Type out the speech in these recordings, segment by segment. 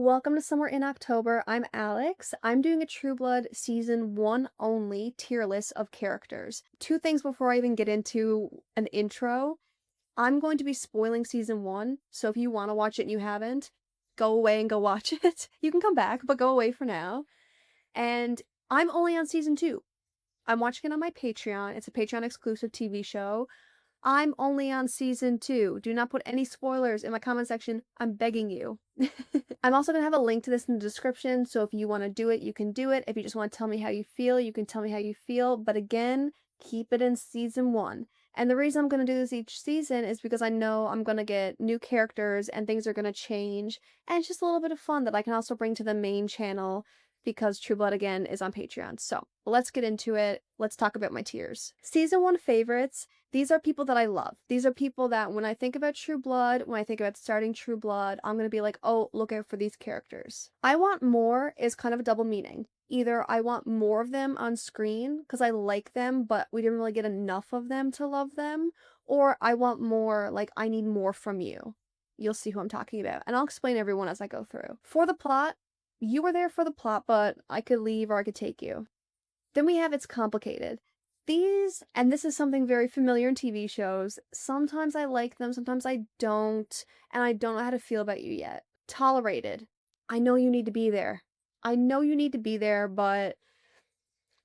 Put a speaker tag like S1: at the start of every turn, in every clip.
S1: Welcome to Somewhere in October. I'm Alex. I'm doing a True Blood season 1 only tier list of characters. Two things before I even get into an intro. I'm going to be spoiling season 1, so if you want to watch it and you haven't, go away and go watch it. You can come back, but go away for now. And I'm only on season 2. I'm watching it on my Patreon. It's a Patreon exclusive TV show. I'm only on season 2. Do not put any spoilers in my comment section. I'm begging you. I'm also going to have a link to this in the description, so if you want to do it, you can do it. If you just want to tell me how you feel, you can tell me how you feel. But again, keep it in season 1. And the reason I'm going to do this each season is because I know I'm going to get new characters and things are going to change. And it's just a little bit of fun that I can also bring to the main channel because True Blood, again, is on Patreon. So let's get into it. Let's talk about my tiers. Season 1 favorites. These are people that I love. These are people that when I think about True Blood, when I think about starting True Blood, I'm going to be like, oh, look out for these characters. I want more is kind of a double meaning. Either I want more of them on screen because I like them, but we didn't really get enough of them to love them, or I want more, like, I need more from you. You'll see who I'm talking about, and I'll explain everyone as I go through. For the plot, you were there for the plot, but I could leave or I could take you. Then we have It's Complicated. These, and this is something very familiar in TV shows, sometimes I like them, sometimes I don't, and I don't know how to feel about you yet. Tolerated. I know you need to be there. I know you need to be there, but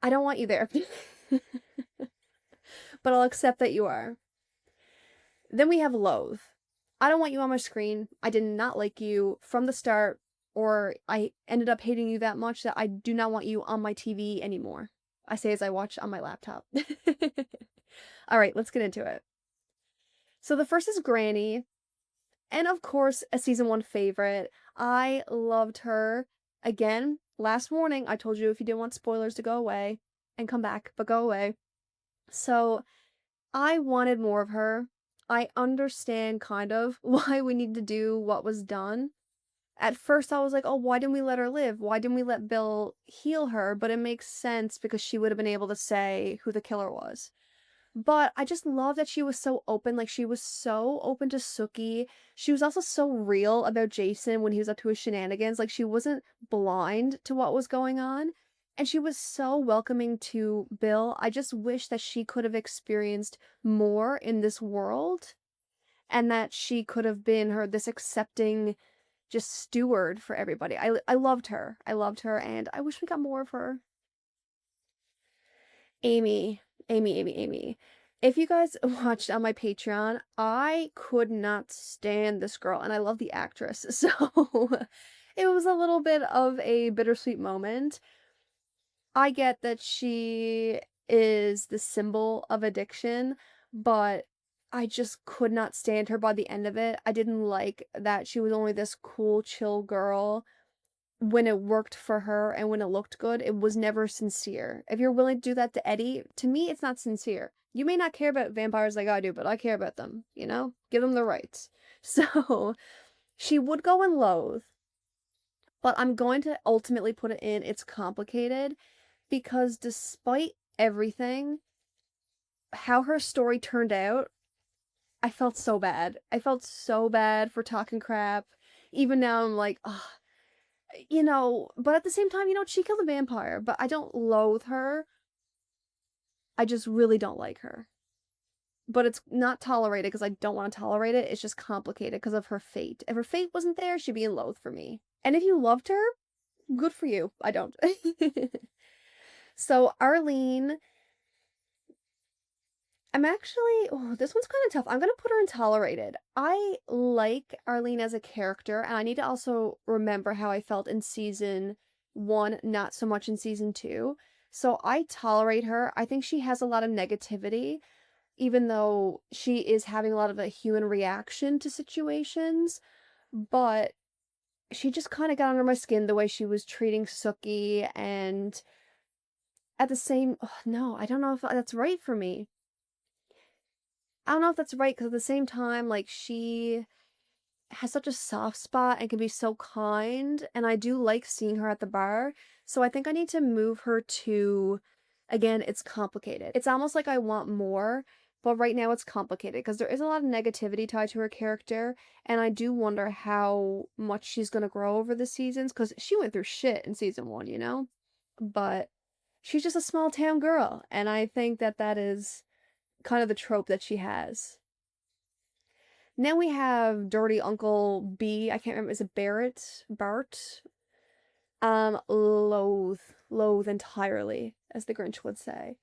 S1: I don't want you there. But I'll accept that you are. Then we have Loathe. I don't want you on my screen. I did not like you from the start, or I ended up hating you that much that I do not want you on my TV anymore. I say as I watch on my laptop. Alright, let's get into it. So the first is Granny, and of course, a season 1 favorite. I loved her. Again, last warning, I told you if you didn't want spoilers to go away and come back, but go away. So I wanted more of her. I understand kind of why we need to do what was done. At first I was like, oh, why didn't we let her live? Why didn't we let Bill heal her? But it makes sense because she would have been able to say who the killer was. But I just love that she was so open. Like, she was so open to Sookie. She was also so real about Jason when he was up to his shenanigans. Like, she wasn't blind to what was going on. And she was so welcoming to Bill. I just wish that she could have experienced more in this world. And that she could have been this accepting just steward for everybody. I loved her. I loved her, and I wish we got more of her. Amy. Amy. If you guys watched on my Patreon, I could not stand this girl, and I love the actress, so it was a little bit of a bittersweet moment. I get that she is the symbol of addiction, but I just could not stand her by the end of it. I didn't like that she was only this cool, chill girl when it worked for her and when it looked good. It was never sincere. If you're willing to do that to Eddie, to me, it's not sincere. You may not care about vampires like I do, but I care about them, you know? Give them the rights. So, she would go in Loathe, but I'm going to ultimately put it in It's Complicated because despite everything, how her story turned out, I felt so bad. I felt so bad for talking crap. Even now I'm like, ugh, you know, but at the same time, you know, she killed a vampire, but I don't loathe her. I just really don't like her. But it's not tolerated because I don't want to tolerate it. It's just complicated because of her fate. If her fate wasn't there, she'd be in Loathe for me. And if you loved her, good for you. I don't. So Arlene, this one's kind of tough. I'm going to put her in Tolerated. I like Arlene as a character, and I need to also remember how I felt in season 1, not so much in season 2. So I tolerate her. I think she has a lot of negativity, even though she is having a lot of a human reaction to situations. But she just kind of got under my skin the way she was treating Sookie, and at the same, oh, no, I don't know if that's right for me. I don't know if that's right, because at the same time, like, she has such a soft spot and can be so kind, and I do like seeing her at the bar, so I think I need to move her to, again, It's Complicated. It's almost like I want more, But right now it's complicated because there is a lot of negativity tied to her character, and I do wonder how much she's gonna grow over the seasons because she went through shit in season 1, you know? But she's just a small town girl, and I think that that is kind of the trope that she has. Then we have Dirty Uncle B. I can't remember. Is it Barrett? Bart? Loathe entirely, as the Grinch would say.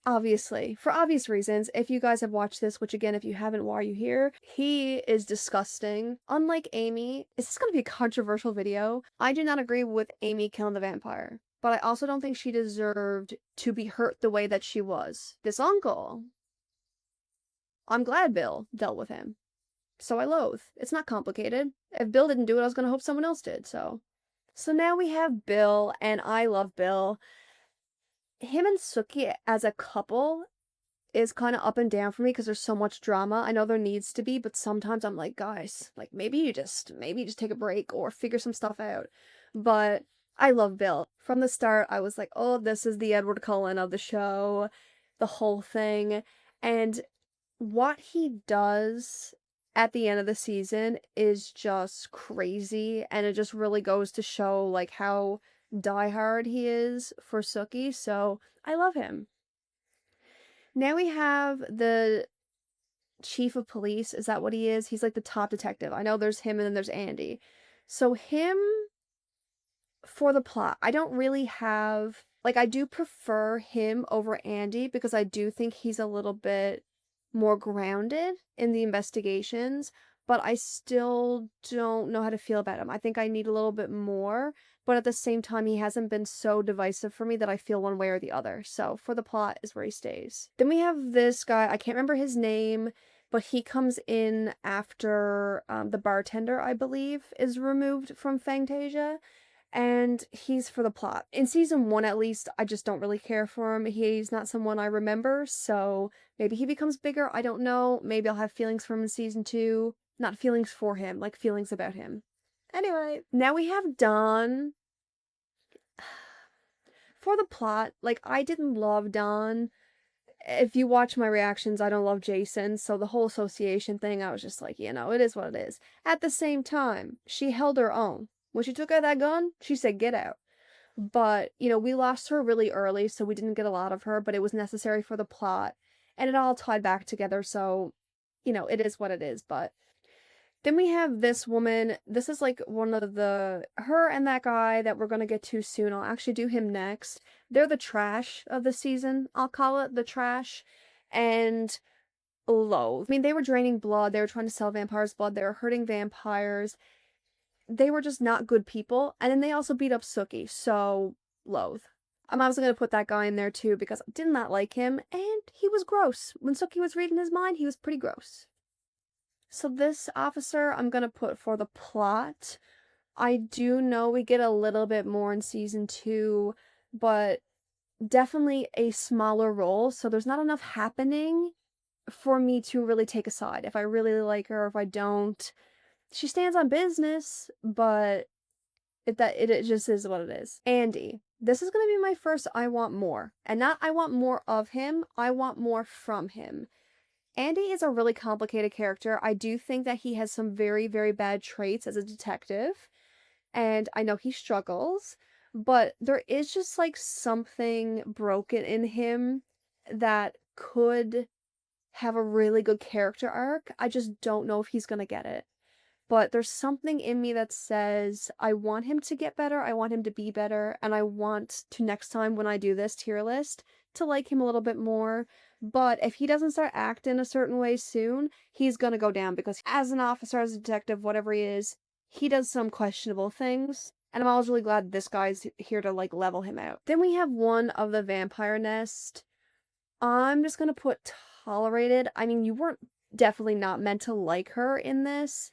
S1: Obviously, for obvious reasons. If you guys have watched this, which again, if you haven't, why are you here? He is disgusting. Unlike Amy, is this gonna be a controversial video? I do not agree with Amy killing the vampire, but I also don't think she deserved to be hurt the way that she was. This uncle, I'm glad Bill dealt with him. So I loathe. It's not complicated. If Bill didn't do it, I was gonna hope someone else did, so. So now we have Bill, and I love Bill. Him and Sookie as a couple is kind of up and down for me because there's so much drama. I know there needs to be, but sometimes I'm like, guys, like maybe you just take a break or figure some stuff out. But I love Bill. From the start, I was like, oh, this is the Edward Cullen of the show, the whole thing. And what he does at the end of the season is just crazy, and it just really goes to show like how diehard he is for Sookie, so I love him. Now we have the chief of police. Is that what he is? He's like the top detective. I know there's him and then there's Andy. So him, for the plot, I don't really have, like, I do prefer him over Andy because I do think he's a little bit more grounded in the investigations, but I still don't know how to feel about him. I think I need a little bit more, but at the same time, he hasn't been so divisive for me that I feel one way or the other. So for the plot is where he stays. Then we have this guy, I can't remember his name, but he comes in after the bartender, I believe, is removed from Fantasia. And he's for the plot. In season 1, at least, I just don't really care for him. He's not someone I remember, so maybe he becomes bigger. I don't know. Maybe I'll have feelings for him in season 2. Not feelings for him, like feelings about him. Anyway, now we have Don. For the plot, like, I didn't love Don. If you watch my reactions, I don't love Jason, so the whole association thing, I was just like, you know, it is what it is. At the same time, she held her own. When she took out that gun, she said, get out. But, you know, we lost her really early, so we didn't get a lot of her, but it was necessary for the plot. And it all tied back together, so, you know, it is what it is. But then we have this woman. This is like one of her and that guy that we're going to get to soon. I'll actually do him next. They're the trash of the season. I'll call it the trash. And loathe. I mean, they were draining blood. They were trying to sell vampires' blood. They were hurting vampires. They were just not good people. And then they also beat up Sookie, so loathe. I'm also going to put that guy in there too because I did not like him, and he was gross. When Sookie was reading his mind, he was pretty gross. So this officer I'm going to put for the plot. I do know we get a little bit more in season 2, but definitely a smaller role, so there's not enough happening for me to really take a side. If I really like her, if I don't, she stands on business, but it just is what it is. Andy. This is going to be my first I want more. And not I want more of him, I want more from him. Andy is a really complicated character. I do think that he has some very, very bad traits as a detective. And I know he struggles, but there is just like something broken in him that could have a really good character arc. I just don't know if he's going to get it. But there's something in me that says, I want him to get better, I want him to be better, and I want to, next time when I do this tier list, to like him a little bit more. But if he doesn't start acting a certain way soon, he's gonna go down, because as an officer, as a detective, whatever he is, he does some questionable things. And I'm always really glad this guy's here to, like, level him out. Then we have one of the vampire nest. I'm just gonna put tolerated. I mean, you weren't definitely not meant to like her in this,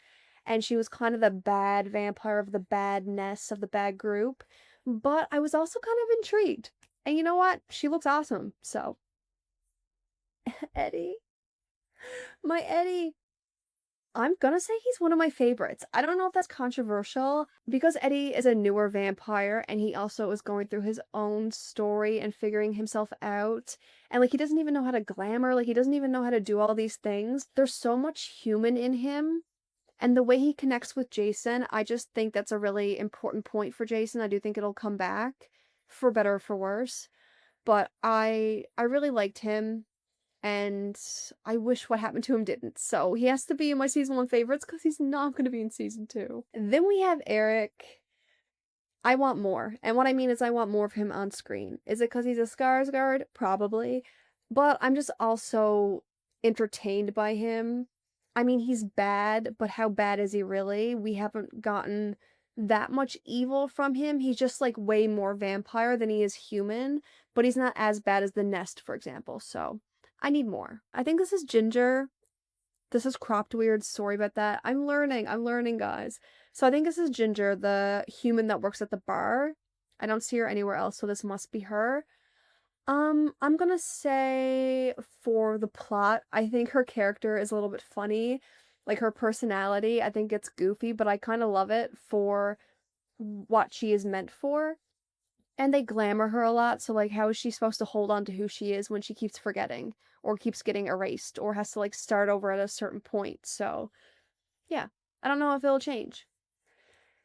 S1: and she was kind of the bad vampire of the bad nest of the bad group, but I was also kind of intrigued. And you know what? She looks awesome, so. Eddie. My Eddie. I'm gonna say he's one of my favorites. I don't know if that's controversial because Eddie is a newer vampire and he also is going through his own story and figuring himself out. And like he doesn't even know how to glamour, like he doesn't even know how to do all these things. There's so much human in him. And the way he connects with Jason, I just think that's a really important point for Jason. I do think it'll come back for better or for worse. But I really liked him and I wish what happened to him didn't. So he has to be in my season 1 favorites because he's not going to be in season 2. And then we have Eric. I want more. And what I mean is I want more of him on screen. Is it because he's a Skarsgård? Probably. But I'm just also entertained by him. I mean, he's bad, but how bad is he really? We haven't gotten that much evil from him. He's just like way more vampire than he is human, but he's not as bad as the Nest, for example. So I need more. I think this is Ginger. This is cropped weird. Sorry about that. I'm learning, guys. So I think this is Ginger, the human that works at the bar. I don't see her anywhere else, so this must be her. I'm gonna say for the plot, I think her character is a little bit funny. Like her personality, I think it's goofy, but I kind of love it for what she is meant for. And they glamour her a lot, so like how is she supposed to hold on to who she is when she keeps forgetting or keeps getting erased or has to like start over at a certain point. So, yeah. I don't know if it'll change.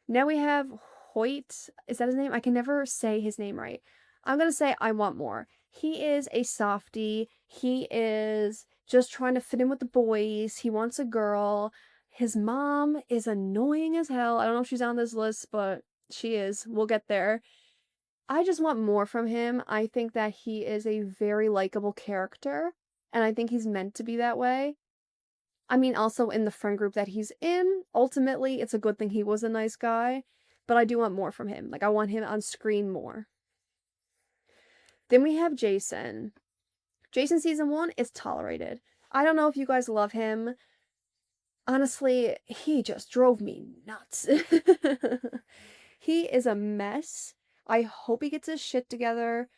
S1: Now we have Hoyt. Is that his name? I can never say his name right. I'm going to say I want more. He is a softie. He is just trying to fit in with the boys. He wants a girl. His mom is annoying as hell. I don't know if she's on this list, but she is. We'll get there. I just want more from him. I think that he is a very likable character, and I think he's meant to be that way. I mean, also in the friend group that he's in, ultimately, it's a good thing he was a nice guy, but I do want more from him. Like, I want him on screen more. Then we have Jason. Jason season 1 is tolerated. I don't know if you guys love him. Honestly, he just drove me nuts. He is a mess. I hope he gets his shit together.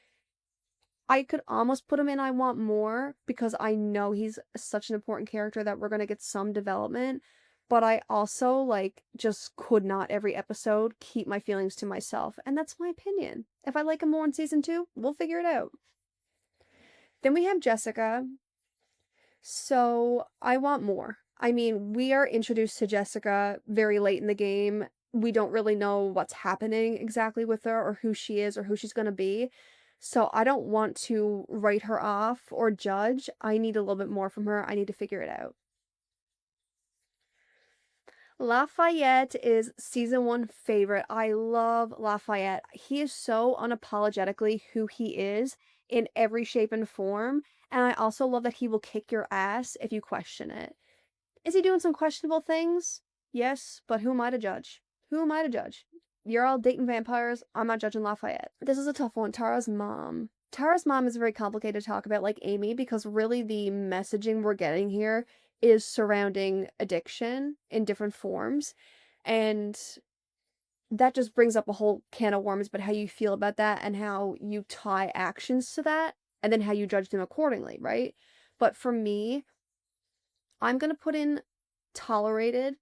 S1: I could almost put him in I Want More because I know he's such an important character that we're going to get some development. But I also, like, just could not every episode keep my feelings to myself. And that's my opinion. If I like him more in season 2, we'll figure it out. Then we have Jessica. So I want more. I mean, we are introduced to Jessica very late in the game. We don't really know what's happening exactly with her or who she is or who she's going to be. So I don't want to write her off or judge. I need a little bit more from her. I need to figure it out. Lafayette is season 1 favorite. I love Lafayette. He is so unapologetically who he is in every shape and form. And I also love that he will kick your ass if you question it. Is he doing some questionable things? Yes, but who am I to judge? Who am I to judge? You're all dating vampires. I'm not judging Lafayette. This is a tough one. Tara's mom. Tara's mom is very complicated to talk about, like Amy, because really the messaging we're getting here is surrounding addiction in different forms. And that just brings up a whole can of worms about how you feel about that and how you tie actions to that and then how you judge them accordingly, right? But for me, I'm going to put in tolerated.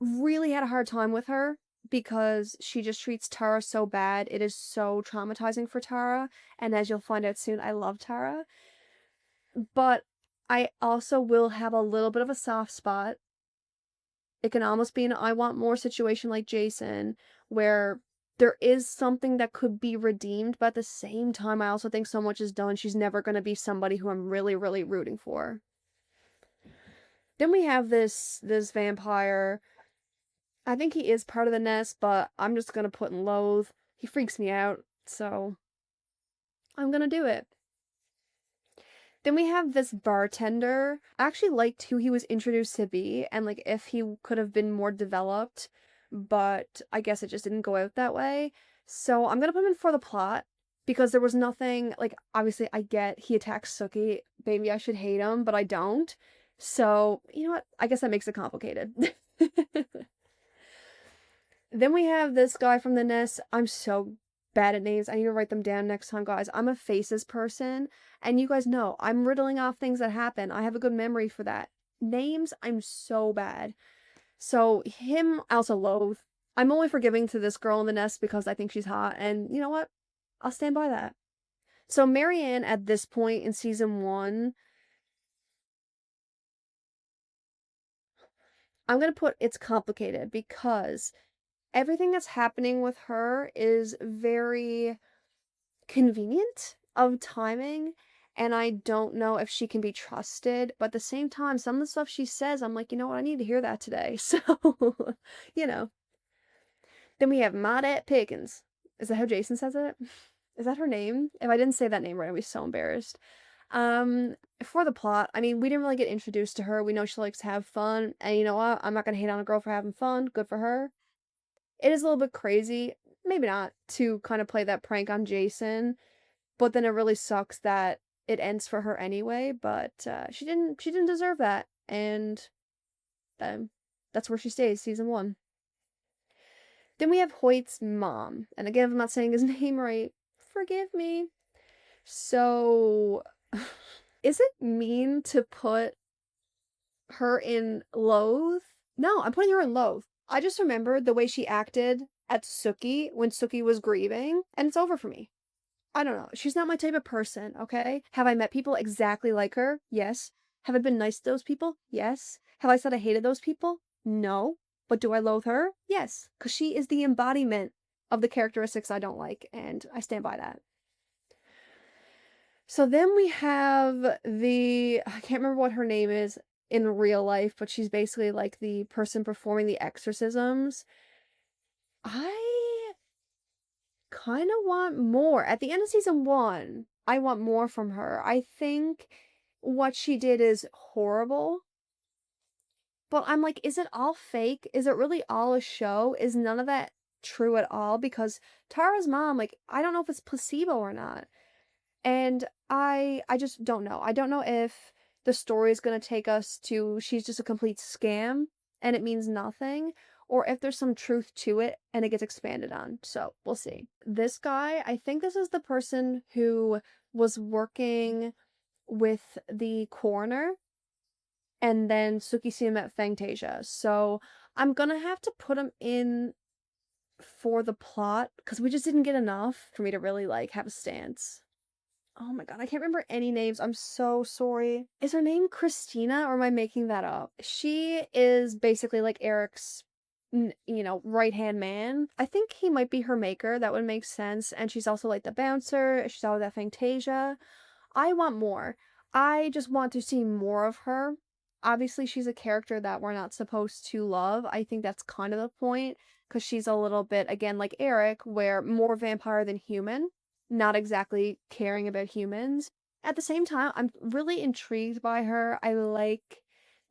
S1: Really had a hard time with her because she just treats Tara so bad. It is so traumatizing for Tara. And as you'll find out soon, I love Tara. But I also will have a little bit of a soft spot. It can almost be an I Want More situation like Jason, where there is something that could be redeemed, but at the same time, I also think so much is done. She's never going to be somebody who I'm really, really rooting for. Then we have this vampire. I think he is part of the Nest, but I'm just gonna put in Loathe. He freaks me out, so I'm gonna do it. Then we have this bartender. I actually liked who he was introduced to be, and like if he could have been more developed, but I guess it just didn't go out that way. So I'm gonna put him in for the plot, because there was nothing, like, obviously I get he attacks Sookie. Maybe I should hate him, but I don't. So, you know what? I guess that makes it complicated. Then we have this guy from the Nest. I'm so bad at names. I need to write them down next time, guys. I'm a faces person, and you guys know I'm riddling off things that happen. I have a good memory for that. Names, I'm so bad. So him, I also loathe. I'm only forgiving to this girl in the nest because I think she's hot, and you know what? I'll stand by that. So Marianne, at this point in season 1, I'm gonna put it's complicated because everything that's happening with her is very convenient of timing, and I don't know if she can be trusted, but at the same time, some of the stuff she says, I'm like, you know what, I need to hear that today. So, you know. Then we have Maudette Pickens. Is that how Jason says it? Is that her name? If I didn't say that name right, I'd be so embarrassed. Um, for the plot, I mean, we didn't really get introduced to her. We know she likes to have fun, and you know what? I'm not gonna hate on a girl for having fun. Good for her. It is a little bit crazy, maybe not, to kind of play that prank on Jason, but then it really sucks that it ends for her anyway. But she didn't deserve that, and um, that's where she stays, season 1. Then we have Hoyt's mom, and again, if I'm not saying his name right, forgive me. So, is it mean to put her in Loathe? No, I'm putting her in Loathe. I just remembered the way she acted at Sookie when Sookie was grieving, and it's over for me. I don't know. She's not my type of person, okay? Have I met people exactly like her? Yes. Have I been nice to those people? Yes. Have I said I hated those people? No. But do I loathe her? Yes. Because she is the embodiment of the characteristics I don't like, and I stand by that. So then we have I can't remember what her name is in real life, but she's basically like the person performing the exorcisms. I kind of want more. At the end of season 1, I want more from her. I think what she did is horrible. But I'm like, is it all fake? Is it really all a show? Is none of that true at all? Because Tara's mom, like, I don't know if it's placebo or not. And I just don't know. I don't know if the story is going to take us to she's just a complete scam and it means nothing, or if there's some truth to it and it gets expanded on. So we'll see. This guy, I think this is the person who was working with the coroner, and then Suki see him at Fangtasia. So I'm gonna have to put him in for the plot because we just didn't get enough for me to really like have a stance. Oh my god, I can't remember any names. I'm so sorry. Is her name Christina or am I making that up? She is basically like Eric's, right-hand man. I think he might be her maker. That would make sense. And she's also like the bouncer. She's always at Fantasia. I want more. I just want to see more of her. Obviously, she's a character that we're not supposed to love. I think that's kind of the point because she's a little bit, again, like Eric, where more vampire than human, not exactly caring about humans. At the same time, I'm really intrigued by her. I like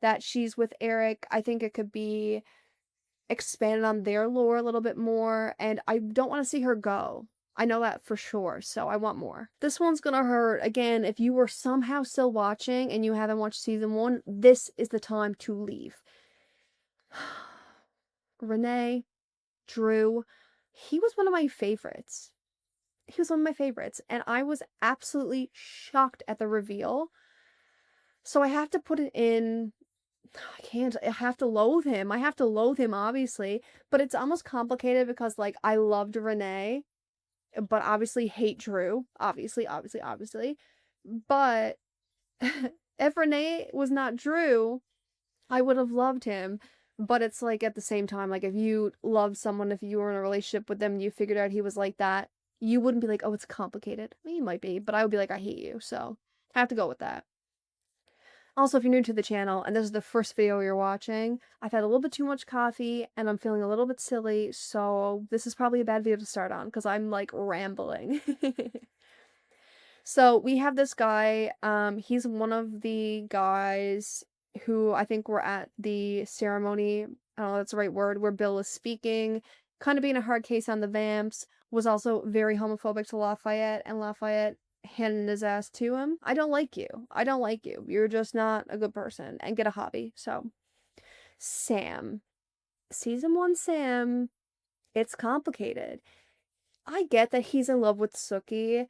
S1: that she's with Eric. I think it could be expanded on their lore a little bit more, and I don't want to see her go. I know that for sure, so I want more. This one's gonna hurt. Again, if you were somehow still watching and you haven't watched season 1, this is the time to leave. Renee, Drew, he was one of my favorites. He was one of my favorites, and I was absolutely shocked at the reveal. So I have to put it in. I can't. I have to loathe him. I have to loathe him, obviously. But it's almost complicated because, like, I loved Renee, but obviously hate Drew. Obviously, obviously, obviously. But if Renee was not Drew, I would have loved him. But it's like at the same time, like if you loved someone, if you were in a relationship with them and you figured out he was like that, you wouldn't be like, oh, it's complicated. I mean, it might be, but I would be like, I hate you. So I have to go with that. Also, if you're new to the channel and this is the first video you're watching, I've had a little bit too much coffee and I'm feeling a little bit silly, so this is probably a bad video to start on because I'm like rambling. So we have this guy, he's one of the guys who I think were at the ceremony, I don't know if that's the right word, where Bill is speaking, kind of being a hard case on the vamps, was also very homophobic to Lafayette, and Lafayette handed his ass to him. I don't like you. I don't like you. You're just not a good person, and get a hobby. So, Sam. Season 1 Sam, it's complicated. I get that he's in love with Sookie,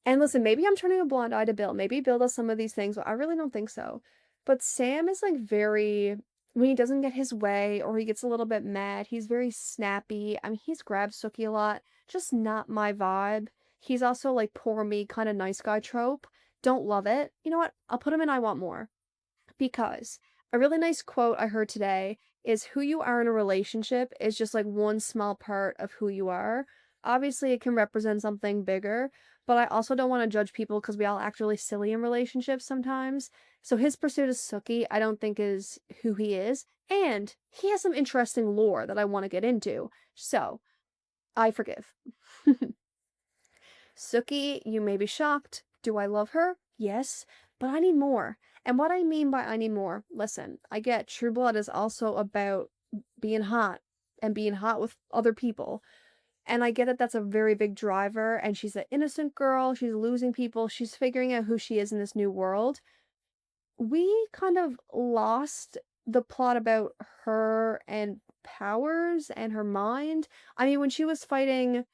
S1: and listen, maybe I'm turning a blind eye to Bill. Maybe Bill does some of these things, but I really don't think so. But Sam is like very, when he doesn't get his way or he gets a little bit mad, he's very snappy. I mean, he's grabbed Sookie a lot, just not my vibe. He's also like poor me kind of nice guy trope. Don't love it. You know what? I'll put him in I Want More because a really nice quote I heard today is who you are in a relationship is just like one small part of who you are. Obviously, it can represent something bigger, but I also don't want to judge people because we all act really silly in relationships sometimes. So his pursuit of Sookie, I don't think is who he is, and he has some interesting lore that I want to get into. So, I forgive. Sookie, you may be shocked. Do I love her? Yes, but I need more. And what I mean by I need more, listen, I get True Blood is also about being hot and being hot with other people. And I get that that's a very big driver, and she's an innocent girl, she's losing people, she's figuring out who she is in this new world. We kind of lost the plot about her and powers and her mind. I mean, when she was fighting,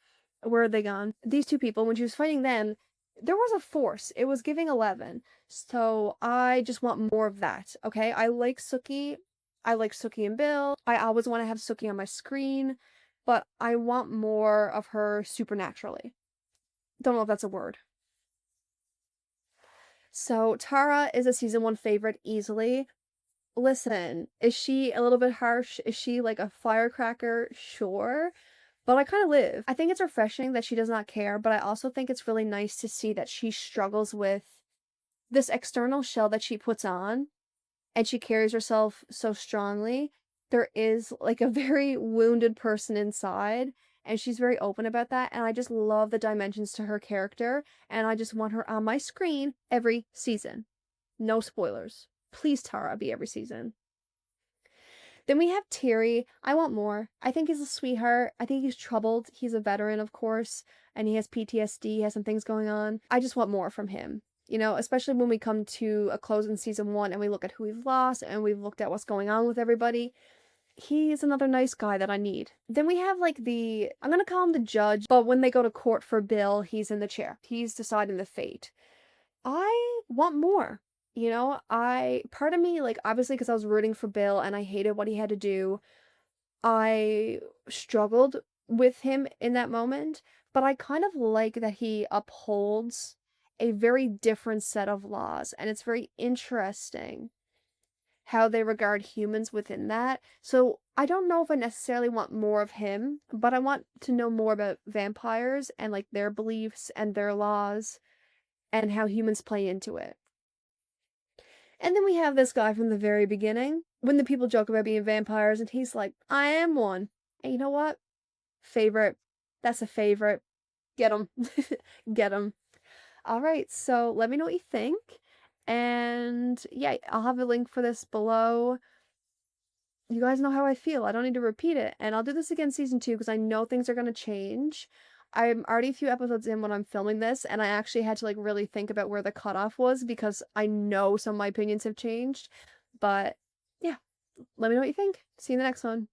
S1: where are they gone? These two people, when she was fighting them, there was a force. It was giving 11. So I just want more of that, okay? I like Sookie. I like Sookie and Bill. I always want to have Sookie on my screen, but I want more of her supernaturally. Don't know if that's a word. So Tara is a season 1 favorite easily. Listen, is she a little bit harsh? Is she like a firecracker? Sure. But I kind of live. I think it's refreshing that she does not care, but I also think it's really nice to see that she struggles with this external shell that she puts on and she carries herself so strongly. There is like a very wounded person inside, and she's very open about that. And I just love the dimensions to her character, and I just want her on my screen every season. No spoilers. Please, Tara, be every season. Then we have Terry. I want more. I think he's a sweetheart. I think he's troubled. He's a veteran, of course, and he has PTSD, he has some things going on. I just want more from him. You know, especially when we come to a close in season 1 and we look at who we've lost and we've looked at what's going on with everybody. He is another nice guy that I need. Then we have like I'm gonna call him the judge, but when they go to court for Bill, he's in the chair. He's deciding the fate. I want more. You know, part of me, like, obviously, because I was rooting for Bill and I hated what he had to do, I struggled with him in that moment, but I kind of like that he upholds a very different set of laws, and it's very interesting how they regard humans within that. So I don't know if I necessarily want more of him, but I want to know more about vampires and like their beliefs and their laws and how humans play into it. And then we have this guy from the very beginning, when the people joke about being vampires, and he's like, I am one. And you know what? Favorite. That's a favorite. Get him. Get him. All right, so let me know what you think. And yeah, I'll have a link for this below. You guys know how I feel. I don't need to repeat it. And I'll do this again season 2 because I know things are going to change. I'm already a few episodes in when I'm filming this, and I actually had to like really think about where the cutoff was because I know some of my opinions have changed. But yeah, let me know what you think. See you in the next one.